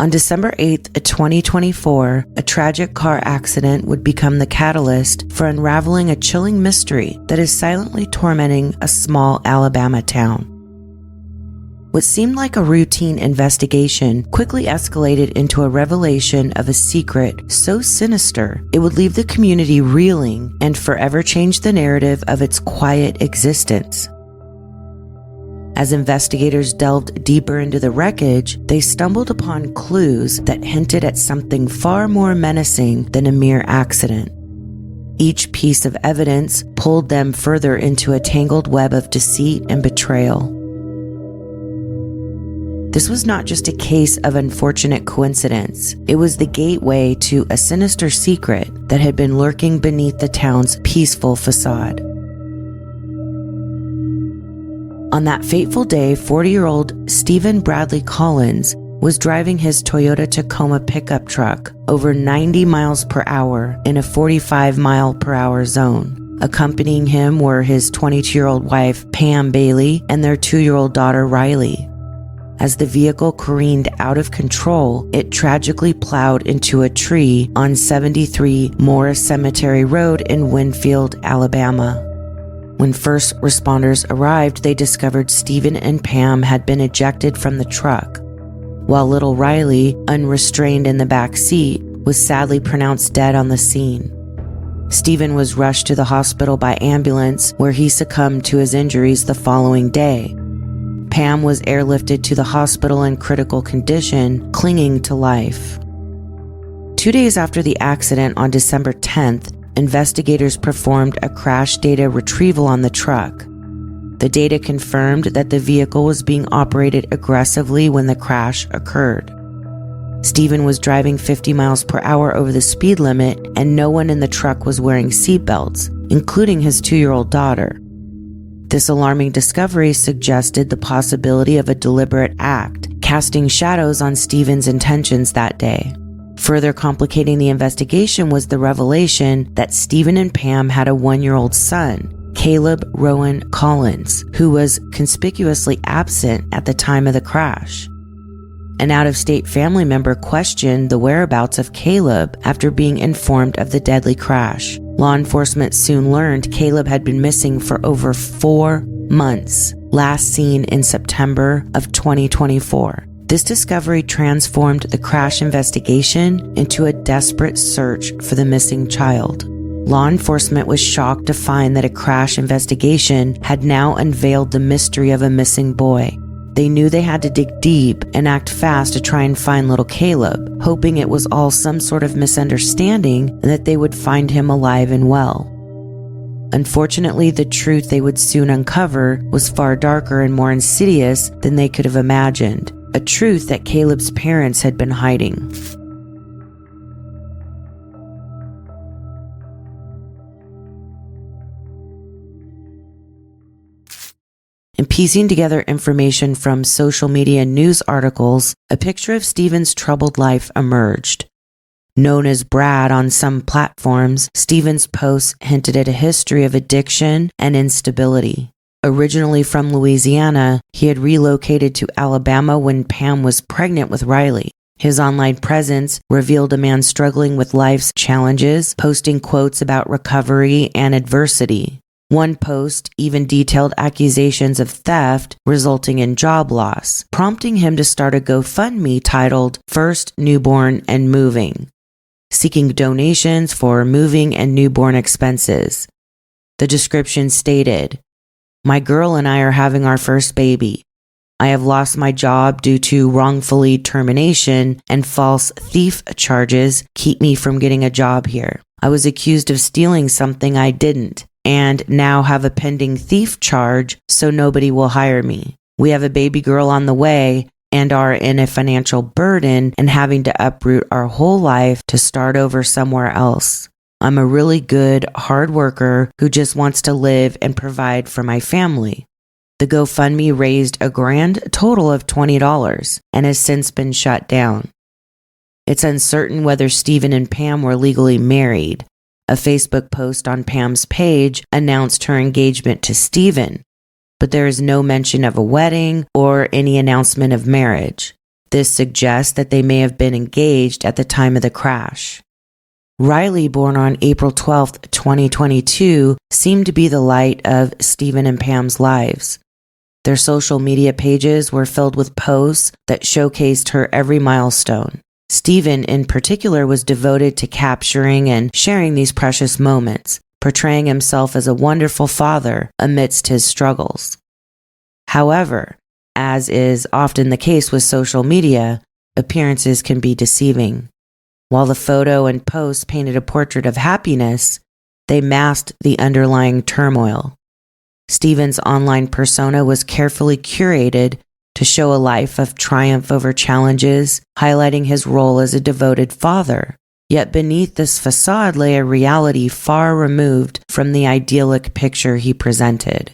On December 8th, 2024, a tragic car accident would become the catalyst for unraveling a chilling mystery that is silently tormenting a small Alabama town. What seemed like a routine investigation quickly escalated into a revelation of a secret so sinister it would leave the community reeling and forever change the narrative of its quiet existence. As investigators delved deeper into the wreckage, they stumbled upon clues that hinted at something far more menacing than a mere accident. Each piece of evidence pulled them further into a tangled web of deceit and betrayal. This was not just a case of unfortunate coincidence. It was the gateway to a sinister secret that had been lurking beneath the town's peaceful facade. On that fateful day, 40-year-old Stephen Bradley Collins was driving his Toyota Tacoma pickup truck over 90 miles per hour in a 45-mile-per-hour zone. Accompanying him were his 22-year-old wife, Pam Bailey, and their 2-year-old daughter, Riley. As the vehicle careened out of control, it tragically plowed into a tree on 73 Morris Cemetery Road in Winfield, Alabama. When first responders arrived, they discovered Stephen and Pam had been ejected from the truck, while little Riley, unrestrained in the back seat, was sadly pronounced dead on the scene. Stephen was rushed to the hospital by ambulance, where he succumbed to his injuries the following day. Pam was airlifted to the hospital in critical condition, clinging to life. 2 days after the accident on December 10th, investigators performed a crash data retrieval on the truck. The data confirmed that the vehicle was being operated aggressively when the crash occurred. Stephen was driving 50 miles per hour over the speed limit, and no one in the truck was wearing seatbelts, including his 2-year-old daughter. This alarming discovery suggested the possibility of a deliberate act, casting shadows on Stephen's intentions that day. Further complicating the investigation was the revelation that Stephen and Pam had a 1-year-old son, Caleb Rowan Collins, who was conspicuously absent at the time of the crash. An out-of-state family member questioned the whereabouts of Caleb after being informed of the deadly crash. Law enforcement soon learned Caleb had been missing for over 4 months, last seen in September of 2024. This discovery transformed the crash investigation into a desperate search for the missing child. Law enforcement was shocked to find that a crash investigation had now unveiled the mystery of a missing boy. They knew they had to dig deep and act fast to try and find little Caleb, hoping it was all some sort of misunderstanding and that they would find him alive and well. Unfortunately, the truth they would soon uncover was far darker and more insidious than they could have imagined. A truth that Caleb's parents had been hiding. In piecing together information from social media news articles, a picture of Stephen's troubled life emerged. Known as Brad on some platforms, Stephen's posts hinted at a history of addiction and instability. Originally from Louisiana, he had relocated to Alabama when Pam was pregnant with Riley. His online presence revealed a man struggling with life's challenges, posting quotes about recovery and adversity. One post even detailed accusations of theft resulting in job loss, prompting him to start a GoFundMe titled First Newborn and Moving, seeking donations for moving and newborn expenses. The description stated, "My girl and I are having our first baby. I have lost my job due to wrongfully termination, and false thief charges keep me from getting a job here. I was accused of stealing something I didn't, and now have a pending thief charge, so nobody will hire me. We have a baby girl on the way and are in a financial burden and having to uproot our whole life to start over somewhere else. I'm a really good, hard worker who just wants to live and provide for my family." The GoFundMe raised a grand total of $20 and has since been shut down. It's uncertain whether Stephen and Pam were legally married. A Facebook post on Pam's page announced her engagement to Stephen, but there is no mention of a wedding or any announcement of marriage. This suggests that they may have been engaged at the time of the crash. Riley, born on April 12, 2022, seemed to be the light of Steven and Pam's lives. Their social media pages were filled with posts that showcased her every milestone. Steven, in particular, was devoted to capturing and sharing these precious moments, portraying himself as a wonderful father amidst his struggles. However, as is often the case with social media, appearances can be deceiving. While the photo and post painted a portrait of happiness, they masked the underlying turmoil. Steven's online persona was carefully curated to show a life of triumph over challenges, highlighting his role as a devoted father. Yet beneath this facade lay a reality far removed from the idyllic picture he presented.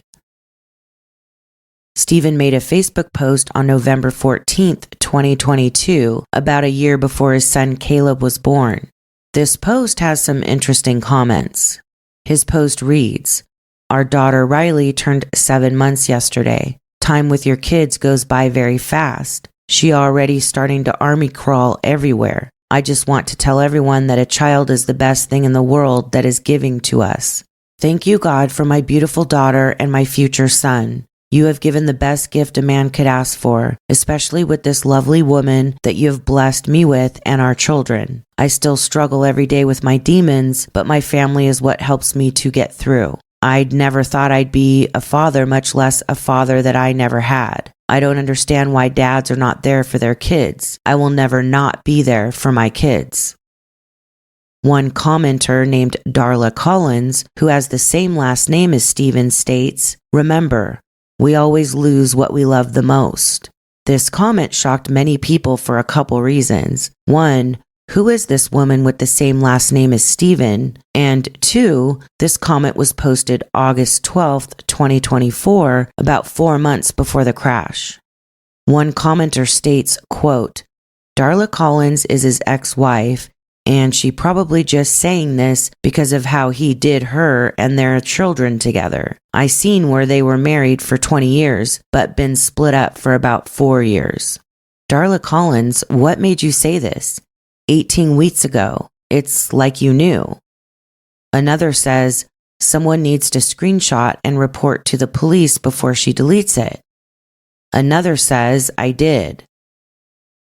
Steven made a Facebook post on November 14, 2022, about a year before his son Caleb was born. This post has some interesting comments. His post reads, "Our daughter Riley turned 7 months yesterday. Time with your kids goes by very fast. She already starting to army crawl everywhere. I just want to tell everyone that a child is the best thing in the world that is giving to us. Thank you, God, for my beautiful daughter and my future son. You have given the best gift a man could ask for, especially with this lovely woman that you have blessed me with and our children. I still struggle every day with my demons, but my family is what helps me to get through. I'd never thought I'd be a father, much less a father that I never had. I don't understand why dads are not there for their kids. I will never not be there for my kids." One commenter named Darla Collins, who has the same last name as Steven, states, "Remember, we always lose what we love the most." This comment shocked many people for a couple reasons. One, who is this woman with the same last name as Steven? And two, this comment was posted August 12th, 2024, about 4 months before the crash. One commenter states, quote, "Darla Collins is his ex-wife, and she probably just saying this because of how he did her and their children together. I seen where they were married for 20 years, but been split up for about 4 years. Darla Collins, what made you say this? 18 weeks ago. It's like you knew." Another says, "Someone needs to screenshot and report to the police before she deletes it." Another says, "I did."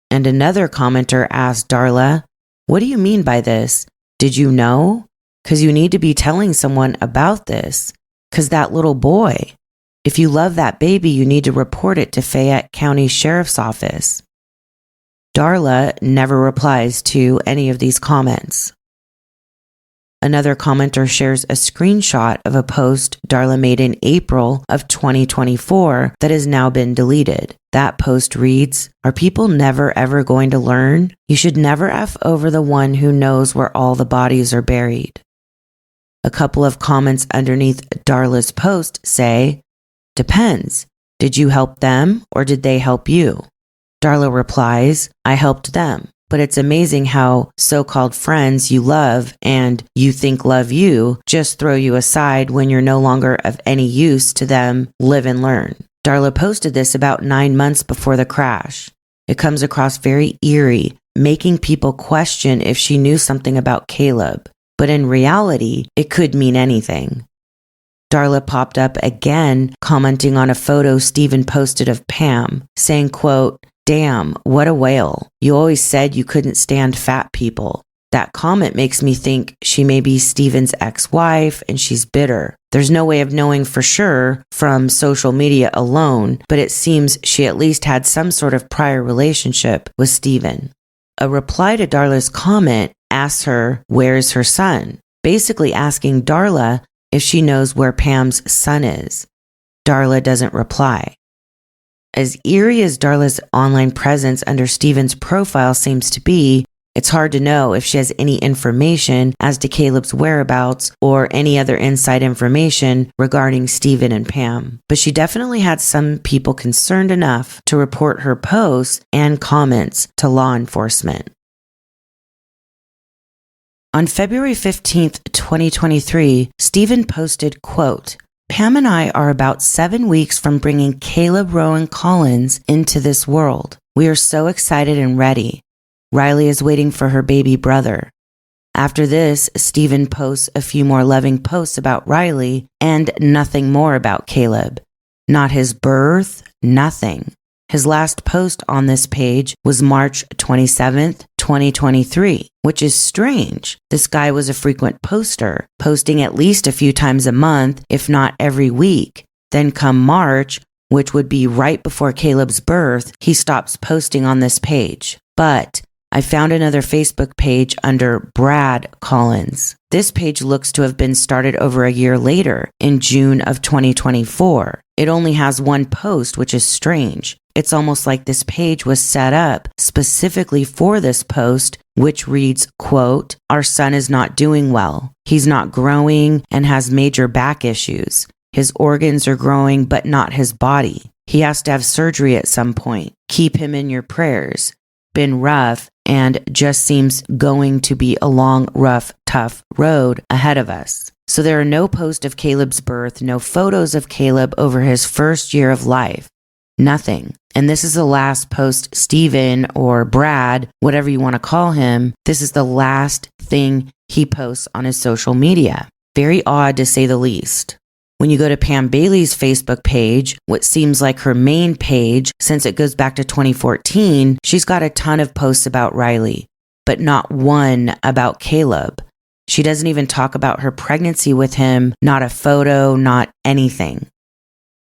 And another commenter asked Darla, "What do you mean by this? Did you know? Because you need to be telling someone about this. Because that little boy. If you love that baby, you need to report it to Fayette County Sheriff's Office." Darla never replies to any of these comments. Another commenter shares a screenshot of a post Darla made in April of 2024 that has now been deleted. That post reads, "Are people never ever going to learn? You should never F over the one who knows where all the bodies are buried." A couple of comments underneath Darla's post say, "Depends. Did you help them or did they help you?" Darla replies, "I helped them. But it's amazing how so-called friends you love and you think love you just throw you aside when you're no longer of any use to them. Live and learn." Darla posted this about 9 months before the crash. It comes across very eerie, making people question if she knew something about Caleb. But in reality, it could mean anything. Darla popped up again, commenting on a photo Steven posted of Pam, saying, quote, "Damn, what a whale. You always said you couldn't stand fat people. That comment makes me think she may be Steven's ex-wife and she's bitter. There's no way of knowing for sure from social media alone, but it seems she at least had some sort of prior relationship with Steven." A reply to Darla's comment asks her, "Where's her son?" Basically asking Darla if she knows where Pam's son is. Darla doesn't reply. As eerie as Darla's online presence under Steven's profile seems to be, it's hard to know if she has any information as to Caleb's whereabouts or any other inside information regarding Steven and Pam. But she definitely had some people concerned enough to report her posts and comments to law enforcement. On February 15th, 2023, Steven posted, quote, "Pam and I are about 7 weeks from bringing Caleb Rowan Collins into this world. We are so excited and ready. Riley is waiting for her baby brother. After this, Steven posts a few more loving posts about Riley and nothing more about Caleb. Not his birth, nothing. His last post on this page was March 27th, 2023, which is strange. This guy was a frequent poster, posting at least a few times a month, if not every week. Then come March, which would be right before Caleb's birth, he stops posting on this page. But I found another Facebook page under Brad Collins. This page looks to have been started over a year later, in June of 2024. It only has one post, which is strange. It's almost like this page was set up specifically for this post, which reads, quote, "Our son is not doing well. He's not growing and has major back issues. His organs are growing, but not his body. He has to have surgery at some point. Keep him in your prayers. Been rough and just seems going to be a long, rough, tough road ahead of us." So there are no posts of Caleb's birth, no photos of Caleb over his first year of life. Nothing. And this is the last post Steven or Brad, whatever you want to call him, this is the last thing he posts on his social media. Very odd to say the least. When you go to Pam Bailey's Facebook page, what seems like her main page, since it goes back to 2014, she's got a ton of posts about Riley, but not one about Caleb. She doesn't even talk about her pregnancy with him, not a photo, not anything.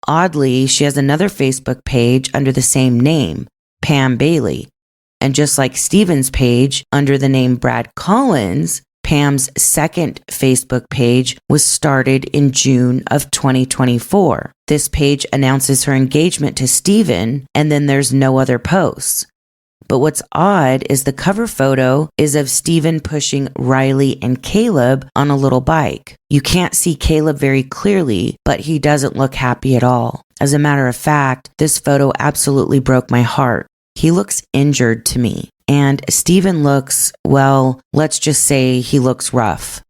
Oddly, she has another Facebook page under the same name, Pam Bailey. And just like Steven's page under the name Brad Collins, Pam's second Facebook page was started in June of 2024. This page announces her engagement to Steven, and then there's no other posts. But what's odd is the cover photo is of Steven pushing Riley and Caleb on a little bike. You can't see Caleb very clearly, but he doesn't look happy at all. As a matter of fact, this photo absolutely broke my heart. He looks injured to me. And Steven looks, well, let's just say he looks rough.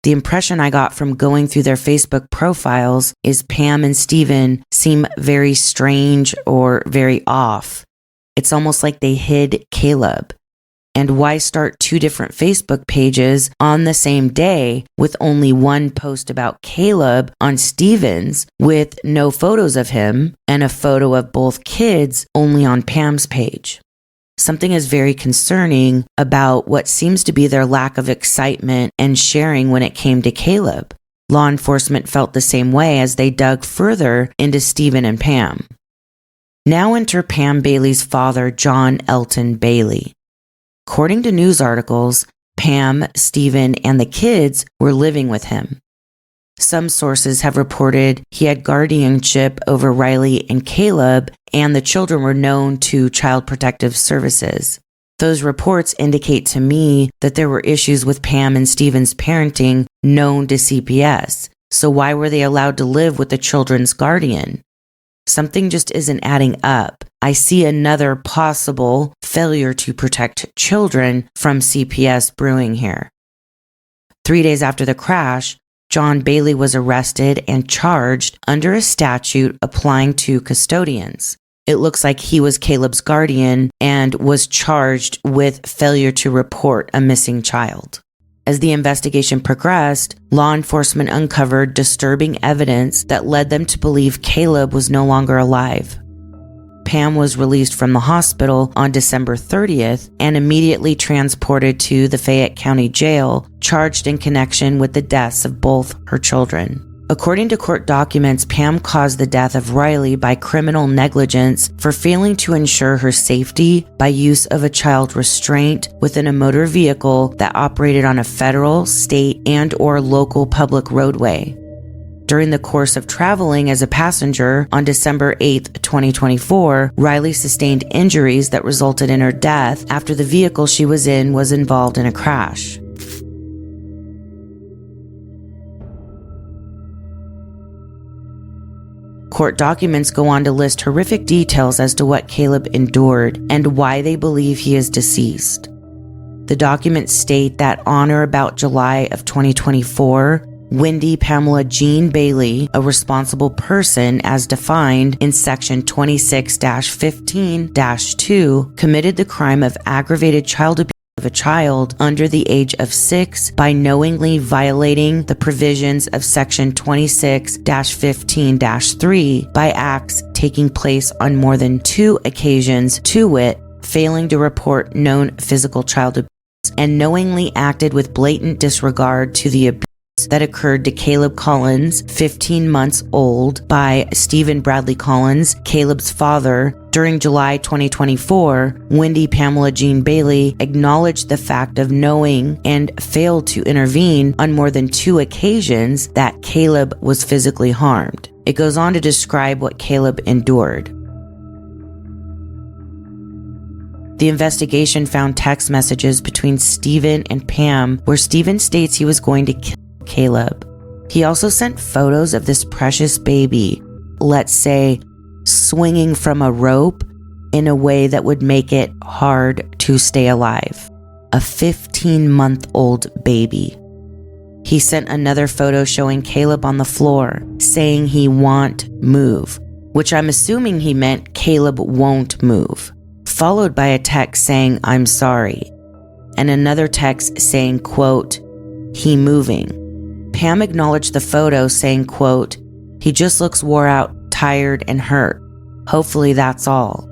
The impression I got from going through their Facebook profiles is Pam and Steven seem very strange or very off. It's almost like they hid Caleb. And why start two different Facebook pages on the same day with only one post about Caleb on Steven's with no photos of him and a photo of both kids only on Pam's page? Something is very concerning about what seems to be their lack of excitement and sharing when it came to Caleb. Law enforcement felt the same way as they dug further into Steven and Pam. Now enter Pam Bailey's father, John Elton Bailey. According to news articles, Pam, Steven, and the kids were living with him. Some sources have reported he had guardianship over Riley and Caleb, and the children were known to Child Protective Services. Those reports indicate to me that there were issues with Pam and Steven's parenting known to CPS. So why were they allowed to live with the children's guardian? Something just isn't adding up. I see another possible failure to protect children from CPS brewing here. 3 days after the crash, John Bailey was arrested and charged under a statute applying to custodians. It looks like he was Caleb's guardian and was charged with failure to report a missing child. As the investigation progressed, law enforcement uncovered disturbing evidence that led them to believe Caleb was no longer alive. Pam was released from the hospital on December 30th and immediately transported to the Fayette County Jail, charged in connection with the deaths of both her children. According to court documents, Pam caused the death of Riley by criminal negligence for failing to ensure her safety by use of a child restraint within a motor vehicle that operated on a federal, state, and/or local public roadway. During the course of traveling as a passenger on December 8th, 2024, Riley sustained injuries that resulted in her death after the vehicle she was in was involved in a crash. Court documents go on to list horrific details as to what Caleb endured and why they believe he is deceased. The documents state that on or about July of 2024, Wendy Pamela Jean Bailey, a responsible person as defined in section 26-15-2, committed the crime of aggravated child abuse of a child under the age of 6 by knowingly violating the provisions of section 26-15-3 by acts taking place on more than 2 occasions, to wit, failing to report known physical child abuse, and knowingly acted with blatant disregard to the abuse that occurred to Caleb Collins, 15 months old, by Stephen Bradley Collins, Caleb's father. During July 2024, Wendy Pamela Jean Bailey acknowledged the fact of knowing and failed to intervene on more than 2 occasions that Caleb was physically harmed. It goes on to describe what Caleb endured. The investigation found text messages between Steven and Pam where Steven states he was going to kill Caleb. He also sent photos of this precious baby, let's say, swinging from a rope in a way that would make it hard to stay alive. A 15-month-old baby. He sent another photo showing Caleb on the floor, saying he won't move, which I'm assuming he meant Caleb won't move, followed by a text saying, "I'm sorry," and another text saying, quote, "he moving." Pam acknowledged the photo saying, quote, "He just looks wore out, tired, and hurt. Hopefully that's all."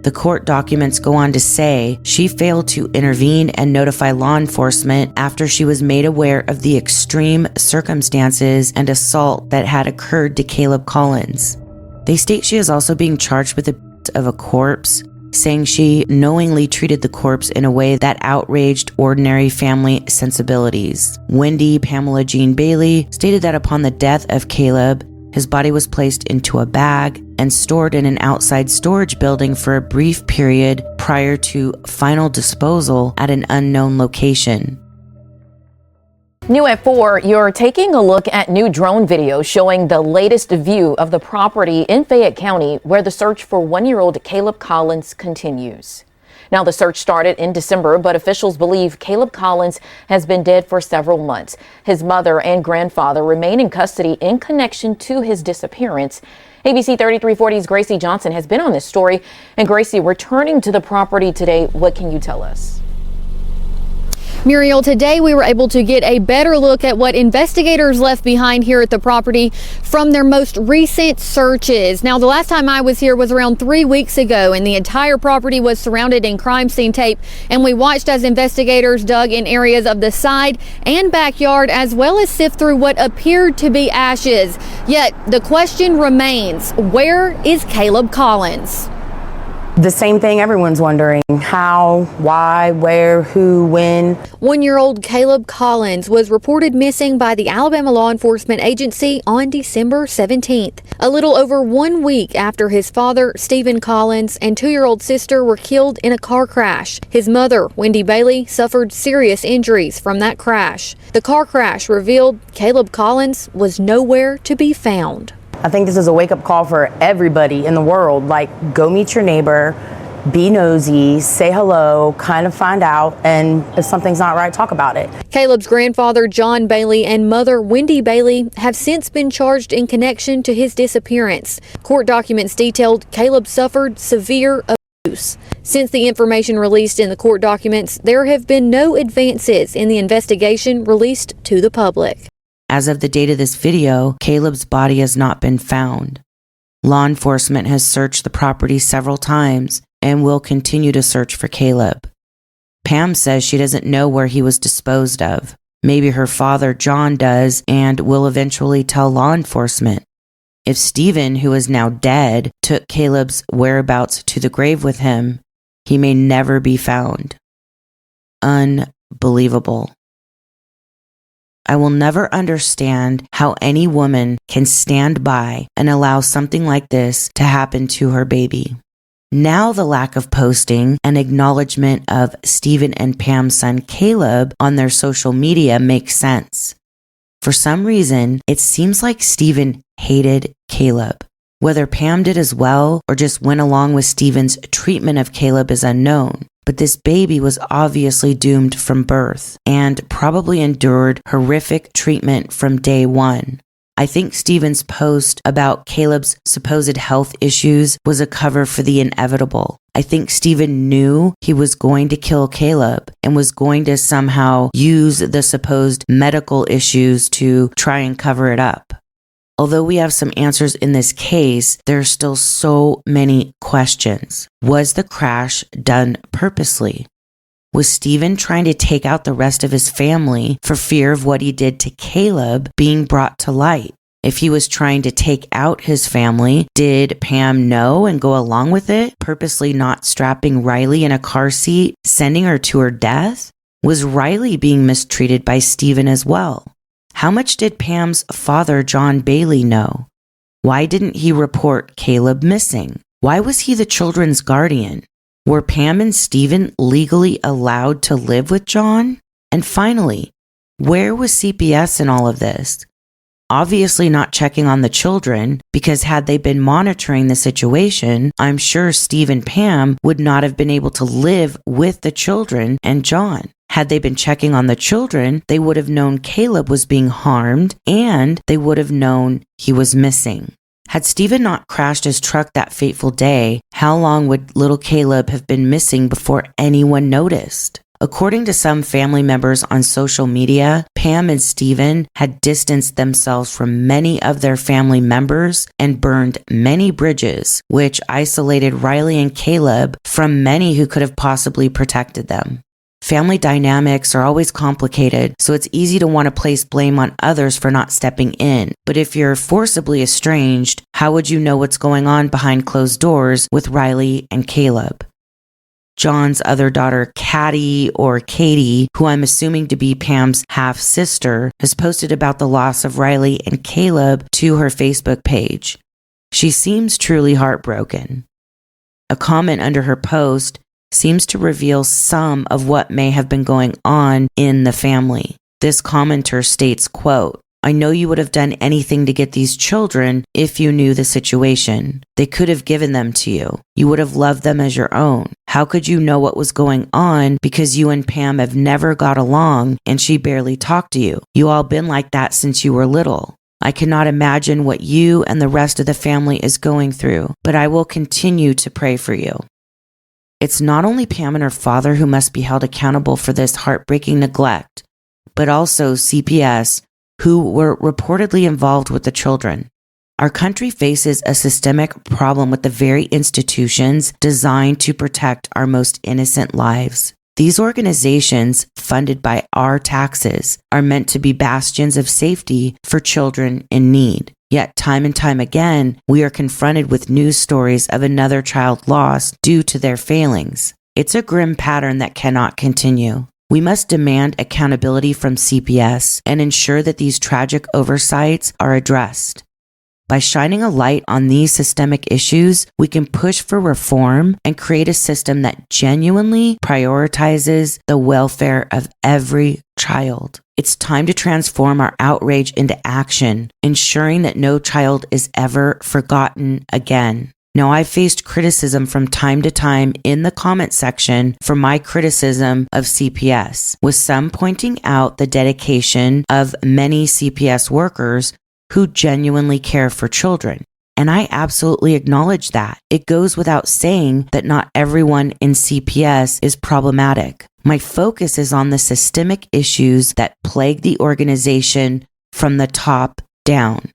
The court documents go on to say she failed to intervene and notify law enforcement after she was made aware of the extreme circumstances and assault that had occurred to Caleb Collins. They state she is also being charged with abuse of a corpse, saying she knowingly treated the corpse in a way that outraged ordinary family sensibilities. Wendy Pamela Jean Bailey stated that upon the death of Caleb, his body was placed into a bag and stored in an outside storage building for a brief period prior to final disposal at an unknown location. New at 4, you're taking a look at new drone video showing the latest view of the property in Fayette County where the search for 1-year-old Caleb Collins continues. Now, the search started in December, but officials believe Caleb Collins has been dead for several months. His mother and grandfather remain in custody in connection to his disappearance. ABC 3340's Gracie Johnson has been on this story. And Gracie, returning to the property today, what can you tell us? Muriel, today we were able to get a better look at what investigators left behind here at the property from their most recent searches. Now, the last time I was here was around 3 weeks ago, and the entire property was surrounded in crime scene tape, and we watched as investigators dug in areas of the side and backyard, as well as sift through what appeared to be ashes. Yet the question remains, where is Caleb Collins? The same thing everyone's wondering: how, why, where, who, when. 1-year-old Caleb Collins was reported missing by the Alabama Law Enforcement Agency on December 17th, a little over 1 week after his father, Stephen Collins, and 2-year-old sister were killed in a car crash. His mother, Wendy Bailey, suffered serious injuries from that crash. The car crash revealed Caleb Collins was nowhere to be found. I think this is a wake-up call for everybody in the world. Like, go meet your neighbor, be nosy, say hello, kind of find out, and if something's not right, talk about it. Caleb's grandfather, John Bailey, and mother, Wendy Bailey, have since been charged in connection to his disappearance. Court documents detailed Caleb suffered severe abuse. Since the information released in the court documents, there have been no advances in the investigation released to the public. As of the date of this video, Caleb's body has not been found. Law enforcement has searched the property several times and will continue to search for Caleb. Pam says she doesn't know where he was disposed of. Maybe her father, John, does and will eventually tell law enforcement. If Steven, who is now dead, took Caleb's whereabouts to the grave with him, he may never be found. Unbelievable. I will never understand how any woman can stand by and allow something like this to happen to her baby. Now the lack of posting and acknowledgement of Steven and Pam's son Caleb on their social media makes sense. For some reason, it seems like Steven hated Caleb. Whether Pam did as well or just went along with Steven's treatment of Caleb is unknown. But this baby was obviously doomed from birth and probably endured horrific treatment from day one. I think Steven's post about Caleb's supposed health issues was a cover for the inevitable. I think Steven knew he was going to kill Caleb and was going to somehow use the supposed medical issues to try and cover it up. Although we have some answers in this case, there are still so many questions. Was the crash done purposely? Was Steven trying to take out the rest of his family for fear of what he did to Caleb being brought to light? If he was trying to take out his family, did Pam know and go along with it, purposely not strapping Riley in a car seat, sending her to her death? Was Riley being mistreated by Steven as well? How much did Pam's father, John Bailey, know? Why didn't he report Caleb missing? Why was he the children's guardian? Were Pam and Steven legally allowed to live with John? And finally, where was CPS in all of this? Obviously not checking on the children, because had they been monitoring the situation, I'm sure Steve and Pam would not have been able to live with the children and John. Had they been checking on the children, they would have known Caleb was being harmed and they would have known he was missing. Had Steven not crashed his truck that fateful day, how long would little Caleb have been missing before anyone noticed? According to some family members on social media, Pam and Steven had distanced themselves from many of their family members and burned many bridges, which isolated Riley and Caleb from many who could have possibly protected them. Family dynamics are always complicated, so it's easy to want to place blame on others for not stepping in. But if you're forcibly estranged, how would you know what's going on behind closed doors with Riley and Caleb? John's other daughter, Katie, who I'm assuming to be Pam's half-sister, has posted about the loss of Riley and Caleb to her Facebook page. She seems truly heartbroken. A comment under her post seems to reveal some of what may have been going on in the family. This commenter states, quote, "I know you would have done anything to get these children if you knew the situation. They could have given them to you. You would have loved them as your own. How could you know what was going on because you and Pam have never got along and she barely talked to you? You all been like that since you were little. I cannot imagine what you and the rest of the family is going through, but I will continue to pray for you." It's not only Pam and her father who must be held accountable for this heartbreaking neglect, but also CPS, who were reportedly involved with the children. Our country faces a systemic problem with the very institutions designed to protect our most innocent lives. These organizations, funded by our taxes, are meant to be bastions of safety for children in need. Yet time and time again, we are confronted with news stories of another child lost due to their failings. It's a grim pattern that cannot continue. We must demand accountability from CPS and ensure that these tragic oversights are addressed. By shining a light on these systemic issues, we can push for reform and create a system that genuinely prioritizes the welfare of every child. It's time to transform our outrage into action, ensuring that no child is ever forgotten again. Now, I've faced criticism from time to time in the comment section for my criticism of CPS, with some pointing out the dedication of many CPS workers who genuinely care for children. And I absolutely acknowledge that. It goes without saying that not everyone in CPS is problematic. My focus is on the systemic issues that plague the organization from the top down.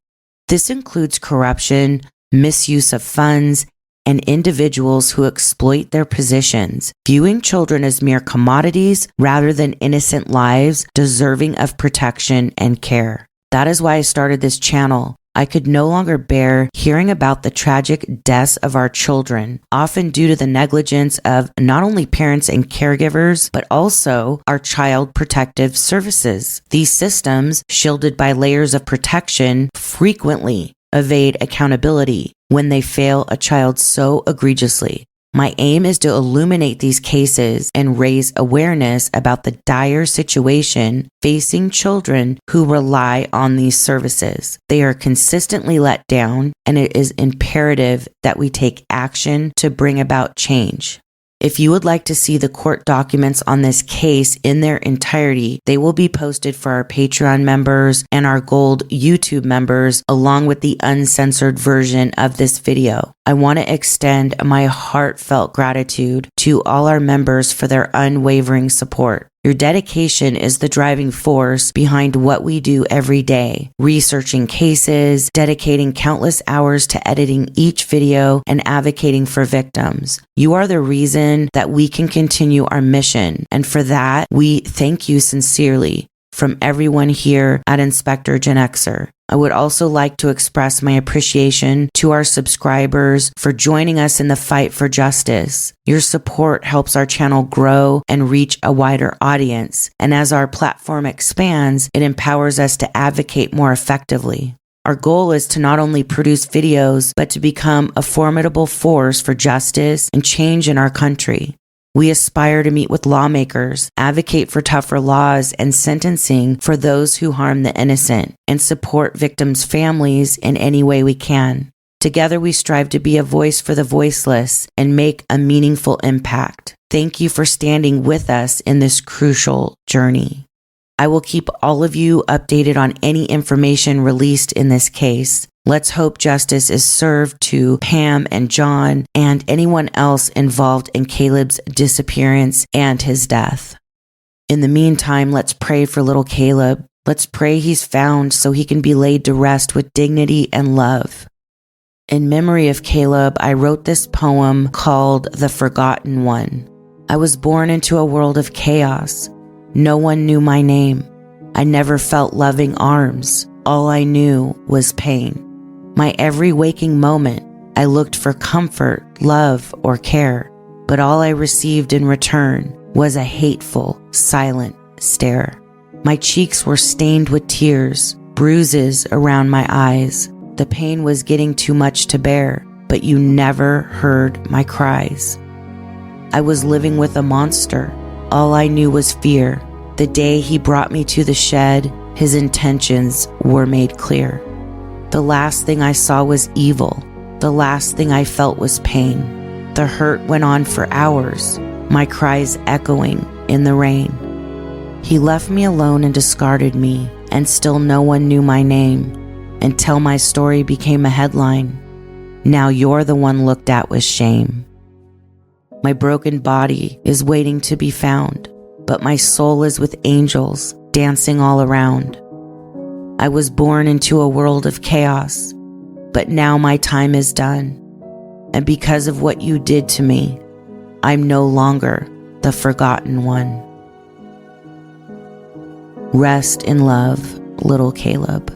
This includes corruption, misuse of funds, and individuals who exploit their positions, viewing children as mere commodities rather than innocent lives deserving of protection and care. That is why I started this channel. I could no longer bear hearing about the tragic deaths of our children, often due to the negligence of not only parents and caregivers, but also our child protective services. These systems, shielded by layers of protection, frequently evade accountability when they fail a child so egregiously. My aim is to illuminate these cases and raise awareness about the dire situation facing children who rely on these services. They are consistently let down, and it is imperative that we take action to bring about change. If you would like to see the court documents on this case in their entirety, they will be posted for our Patreon members and our Gold YouTube members, along with the uncensored version of this video. I want to extend my heartfelt gratitude to all our members for their unwavering support. Your dedication is the driving force behind what we do every day, researching cases, dedicating countless hours to editing each video, and advocating for victims. You are the reason that we can continue our mission, and for that, we thank you sincerely from everyone here at Inspector Genxr. I would also like to express my appreciation to our subscribers for joining us in the fight for justice. Your support helps our channel grow and reach a wider audience, and as our platform expands, it empowers us to advocate more effectively. Our goal is to not only produce videos, but to become a formidable force for justice and change in our country. We aspire to meet with lawmakers, advocate for tougher laws and sentencing for those who harm the innocent, and support victims' families in any way we can. Together we strive to be a voice for the voiceless and make a meaningful impact. Thank you for standing with us in this crucial journey. I will keep all of you updated on any information released in this case. Let's hope justice is served to Pam and John and anyone else involved in Caleb's disappearance and his death. In the meantime, let's pray for little Caleb. Let's pray he's found so he can be laid to rest with dignity and love. In memory of Caleb, I wrote this poem called The Forgotten One. I was born into a world of chaos. No one knew my name. I never felt loving arms. All I knew was pain. My every waking moment, I looked for comfort, love, or care, but all I received in return was a hateful, silent stare. My cheeks were stained with tears, bruises around my eyes. The pain was getting too much to bear, but you never heard my cries. I was living with a monster. All I knew was fear. The day he brought me to the shed, his intentions were made clear. The last thing I saw was evil. The last thing I felt was pain. The hurt went on for hours, my cries echoing in the rain. He left me alone and discarded me, and still no one knew my name, until my story became a headline. Now you're the one looked at with shame. My broken body is waiting to be found, but my soul is with angels dancing all around. I was born into a world of chaos, but now my time is done. And because of what you did to me, I'm no longer the forgotten one. Rest in love, little Caleb.